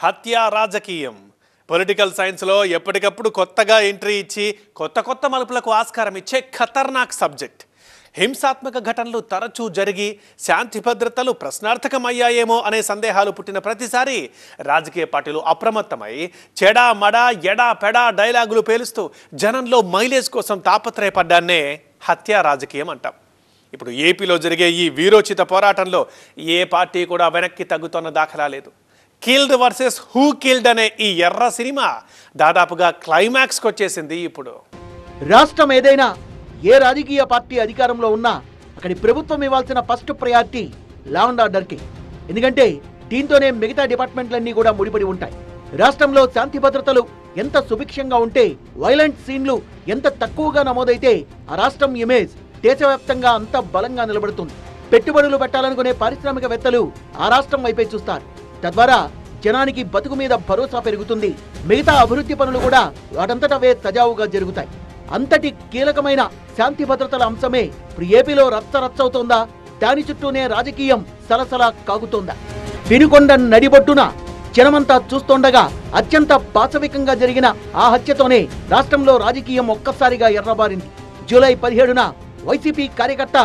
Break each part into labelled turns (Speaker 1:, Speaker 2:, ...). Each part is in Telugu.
Speaker 1: హత్యా రాజకీయం పొలిటికల్ సైన్స్లో ఎప్పటికప్పుడు కొత్తగా ఎంట్రీ ఇచ్చి కొత్త మలుపులకు ఆస్కారం ఇచ్చే ఖతర్నాక్ సబ్జెక్ట్. హింసాత్మక ఘటనలు తరచూ జరిగి శాంతి భద్రతలు ప్రశ్నార్థకమయ్యాయేమో అనే సందేహాలు పుట్టిన ప్రతిసారి రాజకీయ పార్టీలు అప్రమత్తమై చెడా మడా ఎడా పెడా డైలాగులు పేలుస్తూ జనంలో మైలేజ్ కోసం తాపత్రయపడ్డాన్నే హత్యా రాజకీయం అంటాం. ఇప్పుడు ఏపీలో జరిగే ఈ వీరోచిత పోరాటంలో ఏ పార్టీ కూడా వెనక్కి తగ్గుతున్న దాఖలా లేదు. కిల్డ్ వర్సెస్ హూ కిల్డ్ అనే ఈ ఎర్ర సినిమా దాదాపుగా క్లైమాక్స్కి వచ్చేసింది. ఇప్పుడు
Speaker 2: రాష్ట్రం ఏదైనా ఏ రాజకీయ పార్టీ అధికారంలో ఉన్నా అక్కడి ప్రభుత్వం ఇవ్వాల్సిన ఫస్ట్ ప్రయారిటీ లా అండ్ ఆర్డర్కి. ఎందుకంటే దీంతోనే మిగతా డిపార్ట్మెంట్లన్నీ కూడా ముడిపడి ఉంటాయి. రాష్ట్రంలో శాంతి భద్రతలు ఎంత సుభిక్షంగా ఉంటే, వైలెంట్ సీన్లు ఎంత తక్కువగా నమోదైతే ఆ రాష్ట్రం ఇమేజ్ దేశవ్యాప్తంగా అంత బలంగా నిలబడుతుంది. పెట్టుబడులు పెట్టాలనుకునే పారిశ్రామికవేత్తలు ఆ రాష్ట్రం వైపే చూస్తారు. తద్వారా జనానికి బతుకు మీద భరోసా పెరుగుతుంది. మిగతా అభివృద్ధి పనులు కూడా వాటంతటవే సజావుగా జరుగుతాయి. అంతటి కీలకమైన శాంతి భద్రతల అంశమే ఇప్పుడు ఏపీలో రచ్చరచ్చవుతోందా? దాని చుట్టూనే రాజకీయం సలసలా కాగుతోందా? వినుకొండ నడిబొట్టున జనమంతా చూస్తుండగా అత్యంత పాశవికంగా జరిగిన ఆ హత్యతోనే రాష్ట్రంలో రాజకీయం ఒక్కసారిగా ఎర్రబారింది. జూలై 17న వైసీపీ కార్యకర్త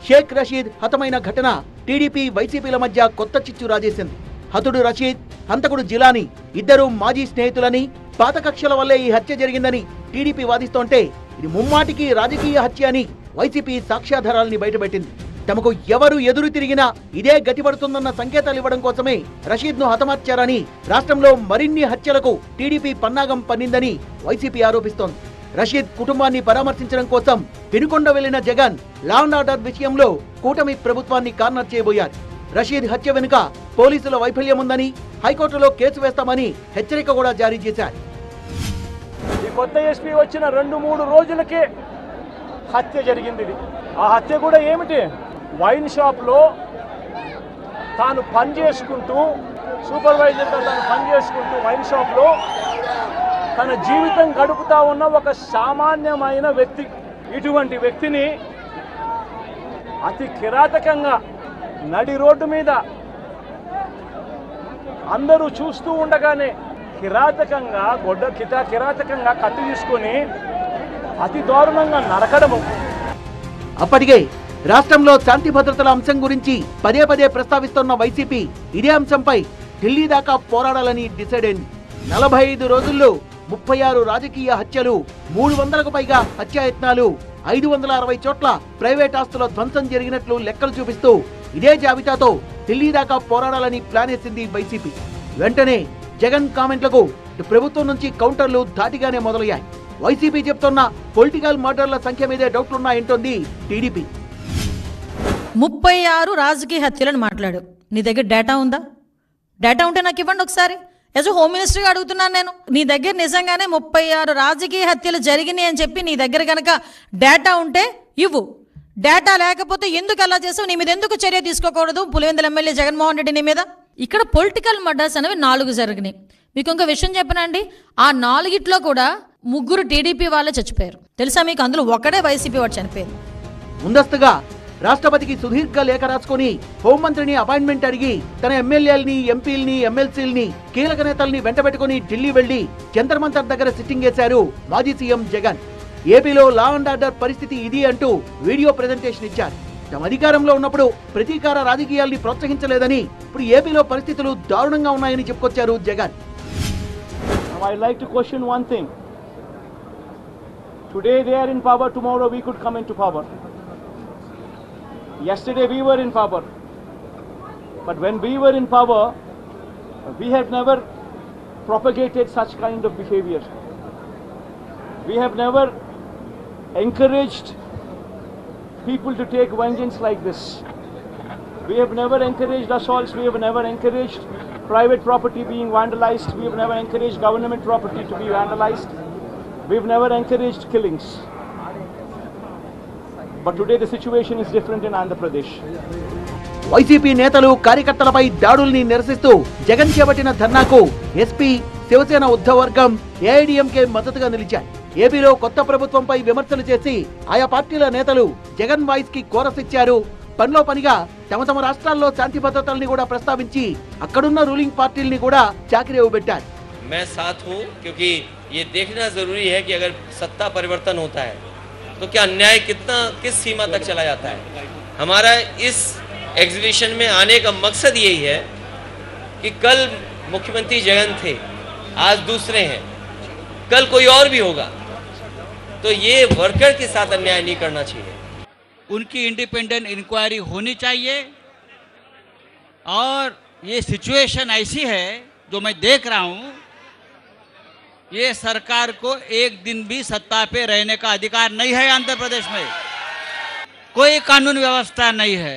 Speaker 2: షేక్ రషీద్ హతమైన ఘటన టీడీపీ వైసీపీల మధ్య కొత్త చిచ్చు రాజేసింది. హతుడు రషీద్, హంతకుడు జిలానీ ఇద్దరు మాజీ స్నేహితులని, పాత కక్షల వల్లే ఈ హత్య జరిగిందని టీడీపీ వాదిస్తోంటే ఇది ముమ్మాటికి రాజకీయ హత్య అని వైసీపీ సాక్ష్యాధారాల్ని బయటపెట్టింది. తమకు ఎవరు ఎదురు తిరిగినా ఇదే గతిపడుతుందన్న సంకేతాలు ఇవ్వడం కోసమే రషీద్ ను హతమార్చారని, రాష్ట్రంలో మరిన్ని హత్యలకు టీడీపీ పన్నాగం పన్నిందని వైసీపీ ఆరోపిస్తోంది. రషీద్ కుటుంబాన్ని పరామర్శించడం కోసం వినుకొండ వెళ్లిన జగన్ లా అండ్ ఆర్డర్ విషయంలో కూటమి ప్రభుత్వాన్ని కార్నర్ చేయబోయారు. రషీద్ హత్య వెనుక పోలీసుల వైఫల్యం ఉందని, హైకోర్టులో కేసు వేస్తామని హెచ్చరిక కూడా జారీ చేశారు.
Speaker 3: ఈ కొత్త ఎస్పీ వచ్చిన 2-3 రోజులకే హత్య జరిగింది. ఆ హత్య కూడా ఏమిటి? వైన్ షాప్లో తాను పనిచేసుకుంటూ, సూపర్వైజర్గా తాను పనిచేసుకుంటూ వైన్ షాప్లో తన జీవితం గడుపుతా ఉన్న ఒక సామాన్యమైన వ్యక్తి. ఇటువంటి వ్యక్తిని అతి కిరాతకంగా నడి రోడ్డు మీద అందరూ చూస్తూ ఉండగానే కిరాతకంగా కత్తి తీసుకొని అతి దారుణంగా నరకడము.
Speaker 2: అప్పటికే రాష్ట్రంలో శాంతి భద్రతల అంశం గురించి పదే ప్రస్తావిస్తున్న వైసీపీ ఇదే అంశంపై ఢిల్లీ దాకా పోరాడాలని డిసైడ్ అయింది. 45 రోజుల్లో 36 రాజకీయ హత్యలు, 300కు పైగా హత్యాయత్నాలు, 560 చోట్ల ప్రైవేట్ ఆస్తుల ధ్వంసం జరిగినట్లు లెక్కలు చూపిస్తూ ఇదే జాబితాతో ఢిల్లీ దాకా పోరాడాలని ప్లాన్ వేసింది వైసీపీ. వెంటనే జగన్ కామెంట్లకు ప్రభుత్వం నుంచి కౌంటర్లు ధాటిగానే మొదలయ్యాయి. వైసీపీ చెప్తున్న పొలిటికల్ మర్డర్ల సంఖ్య మీదే డౌట్లున్నాయంటోంది టీడీపీ.
Speaker 4: 36 రాజకీయ హత్యలను మాట్లాడు. నీ దగ్గర డేటా ఉందా? డేటా ఉంటే నాకు ఇవ్వండి ఒకసారి. యాజ్ హోమ్ మినిస్టర్గా అడుగుతున్నాను నేను. నీ దగ్గర నిజంగానే 36 రాజకీయ హత్యలు జరిగినాయి అని చెప్పి నీ దగ్గర కనుక డేటా ఉంటే ఇవ్వు. డేటా లేకపోతే ఎందుకు అలా చేసావు? నీ మీద ఎందుకు చర్య తీసుకోకూడదు? పులివెందుల ఎమ్మెల్యే జగన్మోహన్ రెడ్డి నీ మీద. ఇక్కడ పొలిటికల్ మర్డర్స్ అనేవి 4 జరిగినాయి. మీకు ఇంకో విషయం చెప్పనండి, ఆ 4ట్లో కూడా 3 టీడీపీ వాళ్ళే చచ్చిపోయారు. తెలుసా మీకు? అందులో ఒకడే వైసీపీ వాడు చనిపోయారు.
Speaker 2: ముందస్తుగా రాష్ట్రపతికి సుదీర్ఘ లేఖ రాసుకొని హోంమంత్రిని అపాయింట్మెంట్ అడిగి తన ఎమ్మెల్యేలని, ఎంపీలని, ఎమ్మెల్సీలని, కీలక నేతల్ని వెంటబెట్టుకుని ఢిల్లీ వెళ్లి జంతర్ మంతర్ దగ్గర సిట్టింగ్ చేశారు మాజీ సీఎం జగన్. ఏపీలో లా అండ్ ఆర్డర్ పరిస్థితి ఇది అంటూ వీడియో ప్రెజెంటేషన్ ఇచ్చారు. తమ అధికారంలో ఉన్నప్పుడు ప్రతీకార రాజకీయాల్ని ప్రోత్సహించలేదని, ఇప్పుడు ఏపీలో పరిస్థితులు దారుణంగా ఉన్నాయని చెప్పుకొచ్చారు Jagan.
Speaker 3: I like to question one thing. Today they are in power, tomorrow we could come into power. Yesterday we were in power. But when we were in power, we have never propagated such kind of behavior. We have never encouraged people to take vengeance like this. We have never encouraged assaults. We have never encouraged private property being vandalized. We have never encouraged government property to be vandalized. We have never encouraged killings. But today the situation is different in Andhra Pradesh.
Speaker 2: YCP నేతలు కార్యకర్తలపై దాడుల్ని నిరసిస్తూ జగన్ చేపట్టిన ధర్నాకు ఎస్పీ, శివసేన ఉద్ధవ్ వర్గం, ఏఐడీఎంకే మద్దతుగా నిలిచాయి. ఏపీలో కొత్త ప్రభుత్వంపై విమర్శలు చేసి ఆయా పార్టీల నేతలు జగన్ వాయిస్ కి కోరస్ ఇచ్చారు. పనిలో పనిగా తమ తమ రాష్ట్రాల్లో శాంతి భద్రతల్ని కూడా ప్రస్తావించి అక్కడున్న రూలింగ్ పార్టీల్ని కూడా చాకిరేవు పెట్టారు.
Speaker 5: मैं साथ हूं क्योंकि ये देखना जरूरी है कि अगर सत्ता परिवर्तन होता है तो क्या अन्याय किस सीमा तक चला जाता है। हमारा इस एग्जीबिशन में आने का मकसद यही है कि कल मुख्यमंत्री जगन थे, आज दूसरे हैं, कल कोई और भी होगा, तो ये वर्कर के साथ अन्याय नहीं करना चाहिए।
Speaker 6: उनकी इंडिपेंडेंट इंक्वायरी होनी चाहिए और ये सिचुएशन ऐसी है जो मैं देख रहा हूं, ये सरकार को एक दिन भी सत्ता पे रहने का अधिकार नहीं है। आंध्र प्रदेश में कोई कानून व्यवस्था नहीं है।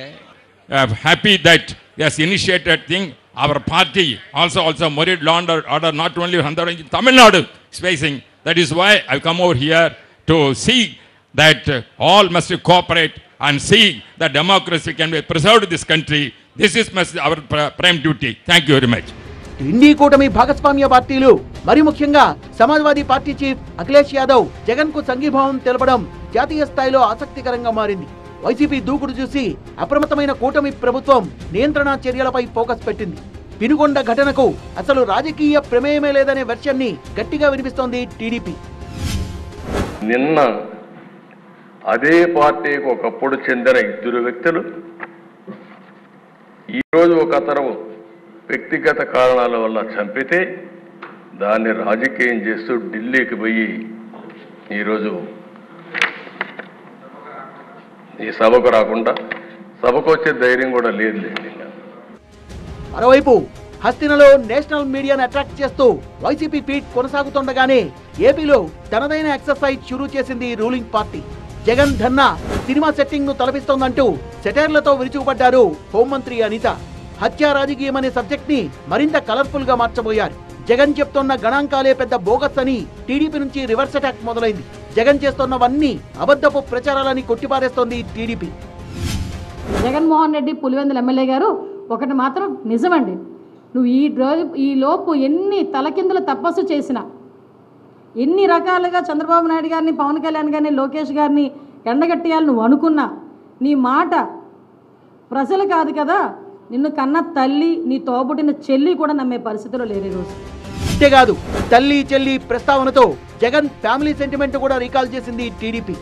Speaker 7: I am happy that he has initiated thing. Our party also married law and order not only Andhra Pradesh, Tamil Nadu is facing. That is why I come over here to see that all must cooperate and see that democracy can be preserved in this country. This is our prime duty. Thank you very much.
Speaker 2: ఇండి కూటమి భాగస్వామ్య పార్టీలు మరి ముఖ్యంగా సమాజ్వాదీ పార్టీ చీఫ్ అఖిలేష్ యాదవ్ జగన్ కు సంఘీభావం తెలపడం జాతీయ స్థాయిలో ఆసక్తికరంగా మారింది. వైసీపీ దూకుడు చూసి అప్రమత్తమైన కూటమి ప్రభుత్వం నియంత్రణ చర్యలపై ఫోకస్ పెట్టింది. పినుగొండ ఘటనకు అసలు రాజకీయ ప్రమేయమే లేదనే వెర్షన్ ని గట్టిగా వినిపిస్తోంది టీడీపీ.
Speaker 8: నిన్న అదే పార్టీకి ఒకప్పుడు చెందిన ఇద్దరు వ్యక్తులు ఈరోజు ఒక అతను వ్యక్తిగత కారణాల వల్ల చంపితే దాన్ని రాజకీయం చేస్తూ ఢిల్లీకి పోయి ఈరోజు ఈ సభకు రాకుండా సభకు వచ్చే ధైర్యం కూడా లేదు.
Speaker 2: మరోవైపు హస్తినలో నేషనల్ మీడియాను అట్రాక్ట్ చేస్తూ వైసీపీ ఫీడ్ కొనసాగుతుండగానే ఏపీలో తనదైన ఎక్సర్సైజ్ షురూ చేసింది ruling party. Jagan Dhanna cinema setting ను తలపిస్తోందంటూ సెటైర్లతో విరుచుకుపడ్డారు హోంమంత్రి అనిత. హత్యా రాజకీయం అనే సబ్జెక్ట్ ని మరింత కలర్ఫుల్ గా మార్చబోయారు. జగన్ చెప్తున్న గణాంకాలే పెద్ద బోగస్ అని టీడీపీ నుంచి రివర్స్ అటాక్ మొదలైంది. జగన్ చేస్తున్నవన్నీ అబద్ధపు ప్రచారాలని కొట్టిపారేస్తోంది టీడీపీ.
Speaker 9: జగన్మోహన్ రెడ్డి పులివెందుల ఎమ్మెల్యే గారు ఒకటి మాత్రం నిజమండి, నువ్వు ఈ లోపు ఎన్ని తలకిందులు తపస్సు చేసినా, ఎన్ని రకాలుగా చంద్రబాబు నాయుడు గారిని, పవన్ కళ్యాణ్ గారిని, లోకేష్ గారిని ఎండగట్టేయాలి నువ్వు అనుకున్నా, నీ మాట ప్రజలు కాదు కదా, నిన్ను కన్న తల్లి, నీ తోబుట్టిన చెల్లి కూడా నమ్మే పరిస్థితిలో లేరు ఈరోజు.
Speaker 2: అంతేకాదు తల్లి చెల్లి ప్రస్తావనతో జగన్ ఫ్యామిలీ సెంటిమెంట్ కూడా రీకాల్ చేసింది TDP.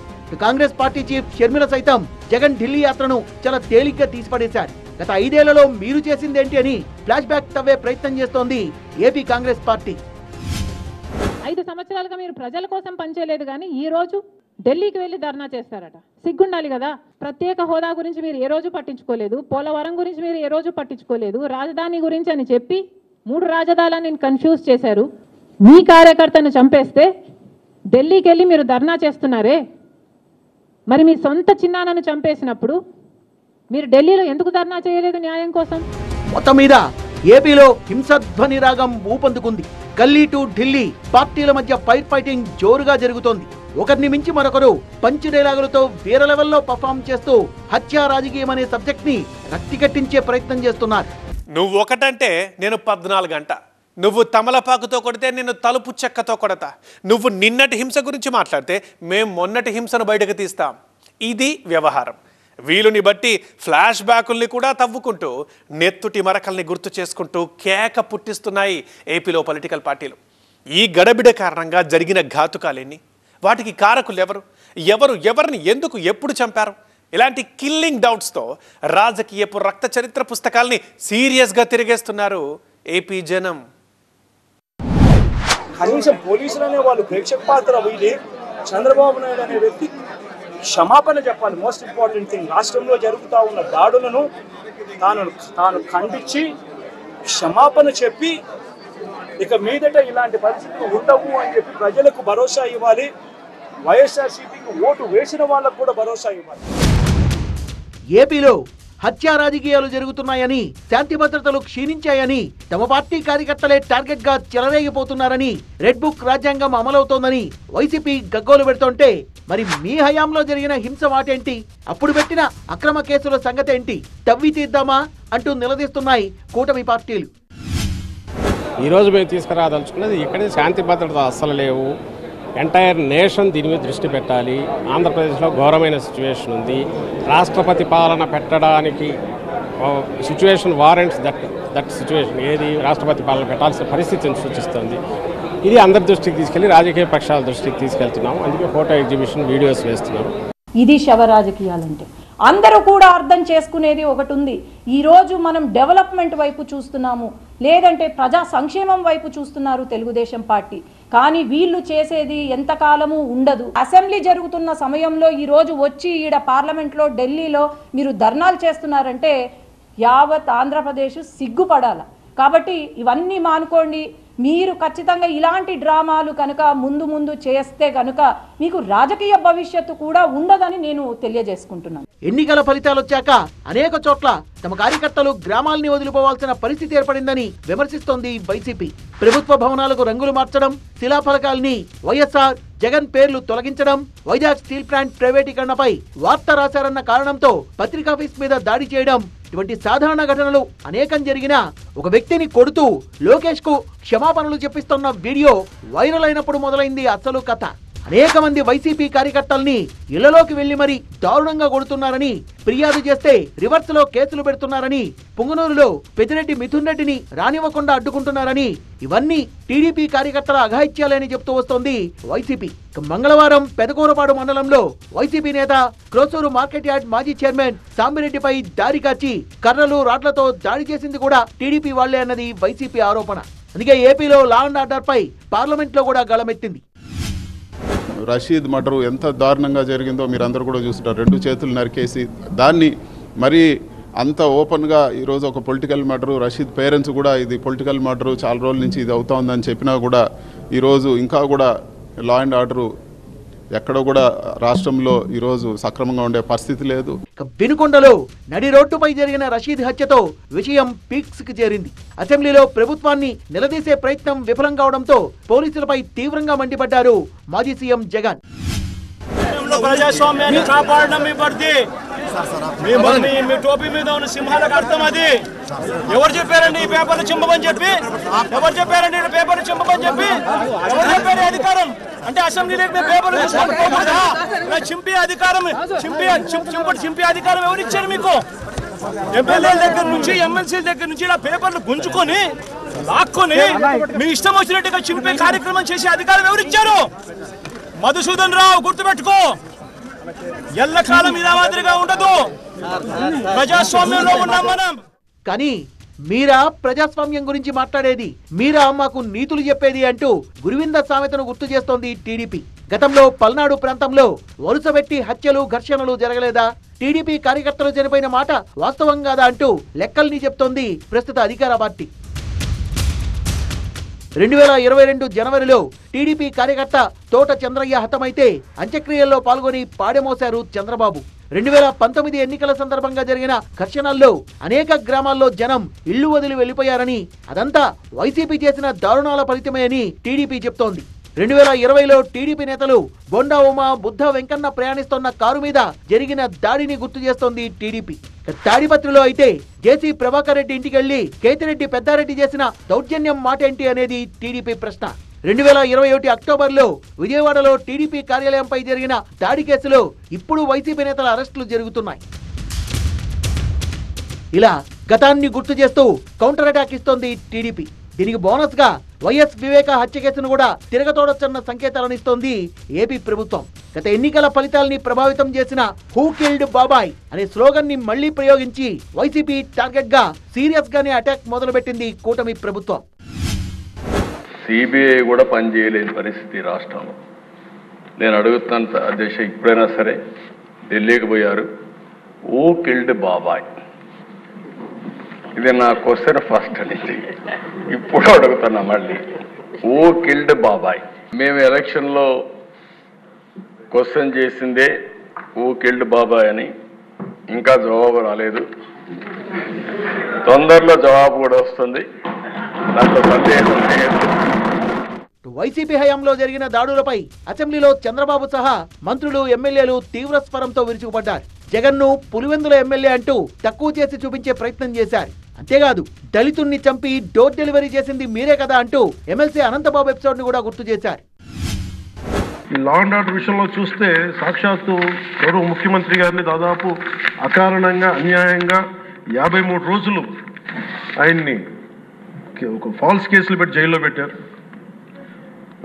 Speaker 2: Congress party chief Sharmila సైతం జగన్ ఢిల్లీ యాత్రను చాలా తేలిగ్గా తీసిపడేశారు. గత 5 ఏళ్లలో మీరు చేసిందేంటి అని ఫ్లాష్ బ్యాక్ తవ్వే ప్రయత్నం చేస్తోంది ఏపీ కాంగ్రెస్ పార్టీ.
Speaker 10: 5 సంవత్సరాలుగా మీరు ప్రజల కోసం పనిచేయలేదు, కానీ ఈ రోజు ఢిల్లీకి వెళ్ళి ధర్నా చేస్తారట. సిగ్గుండాలి కదా. ప్రత్యేక హోదా గురించి మీరు ఏ రోజు పట్టించుకోలేదు, పోలవరం గురించి మీరు ఏ రోజు పట్టించుకోలేదు, రాజధాని గురించి అని చెప్పి 3 రాజధానులను కన్ఫ్యూజ్ చేశారు. మీ కార్యకర్తను చంపేస్తే ఢిల్లీకి వెళ్ళి మీరు ధర్నా చేస్తున్నారే, మరి మీ సొంత చిన్నాన్నను చంపేసినప్పుడు మీరు ఢిల్లీలో ఎందుకు ధర్నా చేయలేదు న్యాయం కోసం?
Speaker 2: మొత్తం మీద ఏపీలో హింసధ్వని రాగం ఊపందుకుంది. గల్లీ టు ఢిల్లీ పార్టీల మధ్య ఫైర్ ఫైటింగ్ జోరుగా జరుగుతోంది. ఒకరిని మించి మరొకరు పంచ్ డైలాగులతో వేరే లెవెల్లో పర్ఫామ్ చేస్తూ హత్యా రాజకీయం అనే సబ్జెక్ట్ ని రక్తికట్టించే ప్రయత్నం చేస్తున్నారు.
Speaker 1: నువ్వు ఒకటంటే నేను 14 గంట, నువ్వు తమలపాకుతో కొడితే నేను తలుపు చెక్కతో కొడతా, నువ్వు నిన్నటి హింస గురించి మాట్లాడితే మేము మొన్నటి హింసను బయటకు తీస్తాం. ఇది వ్యవహారం. వీలుని బట్టి ఫ్లాష్ బ్యాకుల్ని కూడా తవ్వుకుంటూ నెత్తుటి మరకల్ని గుర్తు చేసుకుంటూ కేక పుట్టిస్తున్నాయి ఏపీలో పొలిటికల్ పార్టీలు. ఈ గడబిడ కారణంగా జరిగిన ఘాతుకాలెన్ని, వాటికి కారకులు ఎవరిని ఎందుకు ఎప్పుడు చంపారు, ఇలాంటి కిల్లింగ్ డౌట్స్తో రాజకీయపు రక్త చరిత్ర పుస్తకాల్ని సీరియస్గా తిరిగేస్తున్నారు ఏపీ జనం.
Speaker 3: కనీసం పోలీసులు అనే వాళ్ళు ప్రేక్షక పాత్ర వీడి చంద్రబాబు నాయుడు అనే వ్యక్తి క్షమాపణ చెప్పాలి. మోస్ట్ ఇంపార్టెంట్ థింగ్, రాష్ట్రంలో జరుగుతూ ఉన్న దాడులను తాను ఖండించి క్షమాపణ చెప్పి ఇక మీదట ఇలాంటి పరిస్థితులు ఉండవు అని చెప్పి ప్రజలకు భరోసా ఇవ్వాలి. వైఎస్ఆర్సీపీకి ఓటు వేసిన వాళ్ళకు కూడా భరోసా ఇవ్వాలి.
Speaker 2: ఏపీలో హత్యా రాజకీయాలు జరుగుతున్నాయని, శాంతి భద్రతలు క్షీణించాయని, తమ పార్టీ కార్యకర్తలే టార్గెట్ గా చెలరేగిపోతున్నారని, రెడ్ బుక్ రాజ్యాంగం అమలవుతోందని వైసీపీ గగ్గోలు పెడుతుంటే మరి మీ హయాంలో జరిగిన హింస వాటేంటి, అప్పుడు పెట్టిన అక్రమ కేసుల సంగతి ఏంటి, తవ్వి తీద్దామా అంటూ నిలదీస్తున్నాయి కూటమి పార్టీలు.
Speaker 11: ఈరోజు మేము తీసుకురాదలుచుకున్నది ఇక్కడే శాంతి భద్రత అస్సలు లేవు. ఎంటైర్ నేషన్ దీని మీద దృష్టి పెట్టాలి. ఆంధ్రప్రదేశ్లో ఘోరమైన సిచ్యువేషన్ ఉంది. రాష్ట్రపతి పాలన పెట్టడానికి సిచ్యువేషన్ వారెంట్స్ దట్ సిచ్యువేషన్. ఏది రాష్ట్రపతి పాలన పెట్టాల్సిన పరిస్థితిని సూచిస్తుంది. ఇది అందరి దృష్టికి తీసుకెళ్ళి రాజకీయ పక్షాల దృష్టికి తీసుకెళ్తున్నాం. అందుకే ఫోటో ఎగ్జిబిషన్, వీడియోస్ వేస్తున్నాం.
Speaker 12: ఇది శవ రాజకీయాలంటే. అందరూ కూడా అర్థం చేసుకునేది ఒకటి ఉంది. ఈరోజు మనం డెవలప్మెంట్ వైపు చూస్తున్నాము, లేదంటే ప్రజా సంక్షేమం వైపు చూస్తున్నారు తెలుగుదేశం పార్టీ. కానీ వీళ్ళు చేసేది ఎంతకాలము ఉండదు. అసెంబ్లీ జరుగుతున్న సమయంలో ఈరోజు వచ్చి ఈడ పార్లమెంట్లో ఢిల్లీలో మీరు ధర్నాలు చేస్తున్నారంటే యావత్ ఆంధ్రప్రదేశ్ సిగ్గుపడాల. కాబట్టి ఇవన్నీ మానుకోండి. మీరు ఖచ్చితంగా ఇలాంటి డ్రామాలు కనుక ముందు చేస్తే కనుక మీకు రాజకీయ భవిష్యత్తు కూడా ఉండదని నేను తెలియజేసుకుంటున్నాను.
Speaker 2: ఎన్నికల ఫలితాలు వచ్చాక అనేక చోట్ల తమ కార్యకర్తలు గ్రామాల్ని వదిలిపోవాల్సిన పరిస్థితి ఏర్పడిందని విమర్శిస్తోంది వైసీపీ. ప్రభుత్వ భవనాలకు రంగులు మార్చడం, శిలాఫలకాల్ని వైఎస్ఆర్, జగన్ పేర్లు తొలగించడం, వైజాగ్ స్టీల్ ప్లాంట్ ప్రైవేటీకరణపై వార్త రాశారన్న కారణంతో పత్రికాఫీస్ మీద దాడి చేయడం, ఇటువంటి సాధారణ ఘటనలు అనేకం జరిగినా ఒక వ్యక్తిని కొడుతూ లోకేష్ కు క్షమాపణలు చెప్పిస్తున్న వీడియో వైరల్ అయినప్పుడు మొదలైంది అసలు కథ. అనేక మంది వైసీపీ కార్యకర్తల్ని ఇళ్లలోకి వెళ్లి మరీ దారుణంగా కొడుతున్నారని ఫిర్యాదు చేస్తే రివర్స్ లో కేసులు పెడుతున్నారని, పుంగనూరులో పెద్దిరెడ్డి మిథున్ రెడ్డిని రానివ్వకుండా అడ్డుకుంటున్నారని, ఇవన్నీ టీడీపీ కార్యకర్తల అఘాయిత్యాలని చెప్తూ వస్తోంది వైసీపీ. మంగళవారం పెదకూరపాడు మండలంలో వైసీపీ నేత, క్రోసూరు మార్కెట్ యార్డ్ మాజీ చైర్మన్ సాంబిరెడ్డిపై దారి కాచి కర్రలు, రాడ్లతో దాడి చేసింది కూడా టీడీపీ వాళ్లే అన్నది వైసీపీ ఆరోపణ. అందుకే ఏపీలో లా అండ్ ఆర్డర్ పై పార్లమెంట్ లో కూడా గళమెత్తింది.
Speaker 13: రషీద్ మర్డరు ఎంత దారుణంగా జరిగిందో మీరందరూ కూడా చూస్తున్నారు. 2 చేతులు నరికేసి దాన్ని మరి అంత ఓపెన్గా ఈరోజు ఒక పొలిటికల్ మర్డరు. రషీద్ పేరెంట్స్ కూడా ఇది పొలిటికల్ మర్డరు, చాలా రోజుల నుంచి ఇది అవుతా ఉందని చెప్పినా కూడా ఈరోజు ఇంకా కూడా లా అండ్ ఆర్డరు ఎక్కడ కూడా రాష్ట్రంలో ఈరోజు సక్రమంగా ఉండే పరిస్థితి లేదు.
Speaker 2: వినుకొండలో నడి రోడ్డుపై జరిగిన రషీద్ హత్యతో విషయం పీక్స్ కి చేరింది. అసెంబ్లీలో ప్రభుత్వాన్ని నిలదీసే ప్రయత్నం విఫలం కావడంతో పోలీసులపై తీవ్రంగా మండిపడ్డారు మాజీ సీఎం జగన్.
Speaker 3: ప్రజాస్వామ్యాన్ని కాపాడడం మీ పడితే మీ టోపీ మీద ఉన్న సింహాలకు అర్థం అది. ఎవరు చెప్పారండి ఈ పేపర్లు చింపమని చెప్పి? ఎవరు చెప్పారండి ఈ పేపర్లు చింపమని చెప్పి? ఎవరు చెప్పారు అధికారం? అంటే అసెంబ్లీలో పేపర్లు చింపే అధికారం, చింపే అధికారం ఎవరు ఇచ్చారు మీకు? ఎమ్మెల్యేల దగ్గర నుంచి, ఎమ్మెల్సీల దగ్గర నుంచి ఇలా పేపర్లు గుంజుకొని లాక్కొని మీ ఇష్టం వచ్చినట్టుగా చింపే కార్యక్రమం చేసే అధికారం ఎవరు ఇచ్చారు? మధుసూదన్ రావు, గుర్తుపెట్టుకో, ఎల్లకాలం ఇలా మాదిరిగా ఉండదు. ప్రజాస్వామ్యంలో ఉన్నాం మనం.
Speaker 2: కానీ మీరా ప్రజాస్వామ్యం గురించి మాట్లాడేది, మీరా మాకు నీతులు చెప్పేది అంటూ గురువింద సామెతను గుర్తు చేస్తోంది టీడీపీ. గతంలో పల్నాడు ప్రాంతంలో వరుసపెట్టి హత్యలు, ఘర్షణలు జరగలేదా? టీడీపీ కార్యకర్తలు చనిపోయిన మాట వాస్తవం కాదా అంటూ లెక్కల్ని చెప్తోంది ప్రస్తుత అధికార పార్టీ. 2022 జనవరిలో టీడీపీ కార్యకర్త తోట చంద్రయ్య హతమైతే అంత్యక్రియల్లో పాల్గొని పాడెమోశారు చంద్రబాబు. 2019 ఎన్నికల సందర్భంగా జరిగిన ఘర్షణల్లో అనేక గ్రామాల్లో జనం ఇళ్లు వదిలి వెళ్లిపోయారని, అదంతా వైసీపీ చేసిన దారుణాల ఫలితమే అని టీడీపీ చెప్తోంది. 2020లో టీడీపీ నేతలు బొండా ఉమా, బుద్ధ వెంకన్న ప్రయాణిస్తున్న కారు మీద జరిగిన దాడిని గుర్తు చేస్తోంది టీడీపీ. తాడిపత్రిలో అయితే జేసీ ప్రభాకర్ రెడ్డి ఇంటికెళ్లి కేతిరెడ్డి పెద్దారెడ్డి చేసిన దౌర్జన్యం మాటేంటి అనేది టీడీపీ ప్రశ్న. 2021 అక్టోబర్లో విజయవాడలో టీడీపీ కార్యాలయంపై జరిగిన దాడి కేసులో ఇప్పుడు వైసీపీ నేతల అరెస్టులు జరుగుతున్నాయి. ఇలా గతాన్ని గుర్తు చేస్తూ కౌంటర్ అటాక్ ఇస్తోంది టీడీపీ. దీనికి బోనస్ గా వైఎస్ వివేక హత్య కేసును కూడా తిరగతోడొచ్చన్న సంకేతాలను ఇస్తోంది ఏపీ ప్రభుత్వం. గత ఎన్నికల ఫలితాల్ని ప్రభావితం చేసిన హూ కిల్డ్ బాబాయ్ అనే స్లోగన్ ని మళ్లీ ప్రయోగించి వైసీపీ టార్గెట్ గా సీరియస్ గానే అటాక్ మొదలుపెట్టింది కూటమి ప్రభుత్వం.
Speaker 8: సిబిఐ కూడా పనిచేయలేని పరిస్థితి రాష్ట్రంలో. నేను అడుగుతాను అధ్యక్ష, ఇప్పుడైనా సరే ఢిల్లీకి పోయారు, హూ కిల్డ్ బాబాయ్, ఇది నా క్వశ్చన్ ఫస్ట్ నుంచి ఇప్పుడు అడుగుతున్నా మళ్ళీ, హూ కిల్డ్ బాబాయ్. మేము ఎలక్షన్లో క్వశ్చన్ చేసిందే హూ కిల్డ్ బాబాయ్ అని, ఇంకా జవాబు రాలేదు. తొందరలో జవాబు కూడా వస్తుంది, దాంట్లో సందేహం లేదు.
Speaker 2: వైసీపీ హయాంలో జరిగిన దాడులపై అసెంబ్లీలో చంద్రబాబు సహా మంత్రులు, ఎమ్మెల్యేలు తీవ్ర స్వరంతో విరుచుకుపడ్డారు. జగన్ను పులివెందుల ఎమ్మెల్యే అంటూ తక్కువ చేసి చూపించే ప్రయత్నం చేశారు. అంతేకాదు దళితుణ్ణి చంపి డోర్ డెలివరీ చేసింది మీరే కదా అంటూ ఎమ్మెల్సీ అనంతబాబు ఎపిసోడ్ ను కూడా గుర్తు చేశారు.
Speaker 14: ఈ లా అండ్ ఆర్డర్ విషయంలో చూస్తే సాక్షాత్తు గౌరవ ముఖ్యమంత్రి గారిని దాదాపు అకారణంగా అన్యాయంగా 53 రోజులు ఆయన్ని ఒక ఫాల్స్ కేసులు పెట్టి జైల్లో పెట్టారు.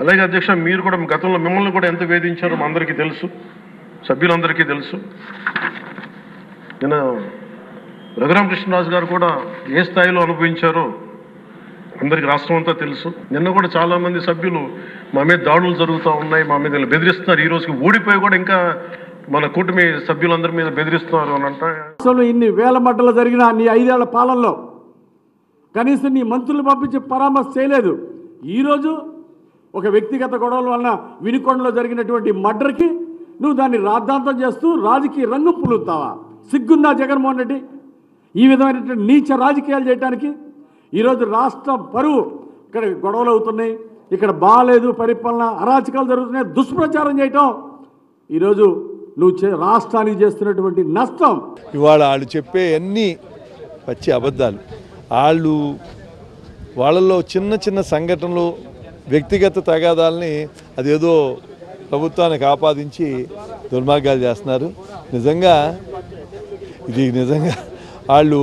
Speaker 14: అలాగే అధ్యక్ష, మీరు కూడా గతంలో మిమ్మల్ని కూడా ఎంత వేధించారో మా అందరికీ తెలుసు, సభ్యులందరికీ తెలుసు. నిన్న రఘురామకృష్ణరాజు గారు కూడా ఏ స్థాయిలో అనుభవించారో అందరికి రాష్ట్రం అంతా తెలుసు. నిన్న కూడా చాలా మంది సభ్యులు మా మీద దాడులు జరుగుతూ ఉన్నాయి, మా మీద బెదిరిస్తున్నారు, ఈ రోజుకి ఓడిపోయి కూడా ఇంకా మన కూటమి సభ్యులందరి మీద బెదిరిస్తున్నారు అని అంట.
Speaker 15: అసలు ఇన్ని వేల మడ్డలు జరిగిన నీ 5 ఏళ్ల పాలనలో కనీసం నీ మంత్రులు పంపించి పరామర్శ చేయలేదు. ఈరోజు ఒక వ్యక్తిగత గొడవల వలన వినుకొండలో జరిగినటువంటి మర్డర్కి నువ్వు దాన్ని రాద్ధాంతం చేస్తూ రాజకీయ రంగు పులుతావా? సిగ్గుందా జగన్మోహన్ రెడ్డి ఈ విధమైనటువంటి నీచ రాజకీయాలు చేయడానికి? ఈరోజు రాష్ట్ర పరువు, ఇక్కడ గొడవలు అవుతున్నాయి, ఇక్కడ బాగాలేదు పరిపాలన, అరాచకాలు జరుగుతున్నాయి, దుష్ప్రచారం చేయటం ఈరోజు నువ్వు రాష్ట్రానికి చేస్తున్నటువంటి నష్టం.
Speaker 16: ఇవాళ వాళ్ళు చెప్పే అన్నీ పచ్చి అబద్ధాలు. వాళ్ళల్లో చిన్న చిన్న సంఘటనలు, వ్యక్తిగత తగాదాలని అదేదో ప్రభుత్వానికి ఆపాదించి దుర్మార్గాలు చేస్తున్నారు. నిజంగా వాళ్ళు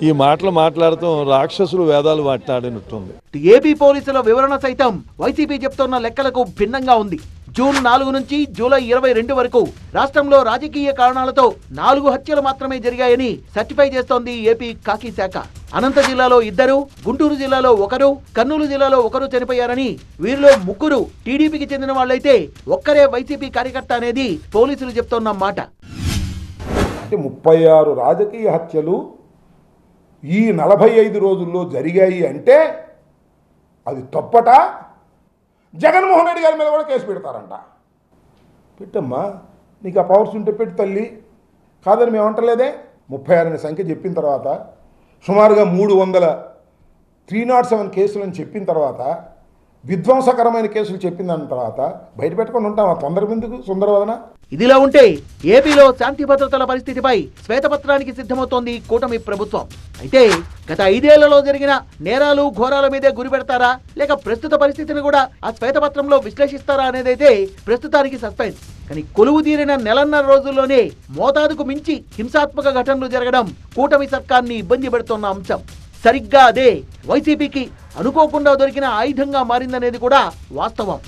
Speaker 16: ఈ మాటలు మాట్లాడటం రాక్షసులు వేదాలు మాట్లాడినట్టుంది.
Speaker 2: ఏపీ పోలీసుల వివరణ సైతం వైసీపీ చెప్తున్న లెక్కలకు భిన్నంగా ఉంది. జూన్ 4 నుంచి జూలై 22 వరకు రాష్ట్రంలో రాజకీయ కారణాలతో 4 హత్యలు మాత్రమే జరిగాయని సర్టిఫై చేస్తోంది ఏపీ కాకి శాఖ. అనంత జిల్లాలో 2, గుంటూరు జిల్లాలో 1, కర్నూలు జిల్లాలో 1 చనిపోయారని, వీరిలో 3 టీడీపీకి చెందిన వాళ్ళైతే ఒక్కరే వైసీపీ కార్యకర్త అనేది పోలీసులు చెప్తోన్న మాట.
Speaker 17: 36 రాజకీయ హత్యలు ఈ 45 రోజుల్లో జరిగాయి అంటే అది తప్పట. జగన్మోహన్ రెడ్డి గారి మీద కూడా కేసు పెడతారంట. పెట్టమ్మా, నీకు ఆ పవర్స్ ఉంటే పెట్టు తల్లి, కాదని మేము అంటలేదే. 36 అనే సంఖ్య చెప్పిన తర్వాత, సుమారుగా 307 కేసులని చెప్పిన తర్వాత, విధ్వంసకరమైన కేసులు చెప్పిన దాని తర్వాత బయట పెట్టుకొని ఉంటాం. ఆ తొందర ఎందుకు సుందరవదన?
Speaker 2: ఇదిలా ఉంటే ఏపీలో శాంతి భద్రతల పరిస్థితిపై శ్వేతపత్రానికి సిద్ధమవుతోంది కూటమి ప్రభుత్వం. అయితే గత 5 ఏళ్లలో జరిగిన నేరాలు ఘోరాల మీదే గురి పెడతారా, లేక ప్రస్తుత పరిస్థితిని కూడా ఆ శ్వేతపత్రంలో విశ్లేషిస్తారా అనేదైతే ప్రస్తుతానికి సస్పెన్స్. కానీ కొలువు తీరిన 1.5 రోజుల్లోనే మోతాదుకు మించి హింసాత్మక ఘటనలు జరగడం కూటమి సర్కార్ని ఇబ్బంది పెడుతున్న అంశం. సరిగ్గా అదే వైసీపీకి అనుకోకుండా దొరికిన ఆయుధంగా మారిందనేది కూడా వాస్తవం.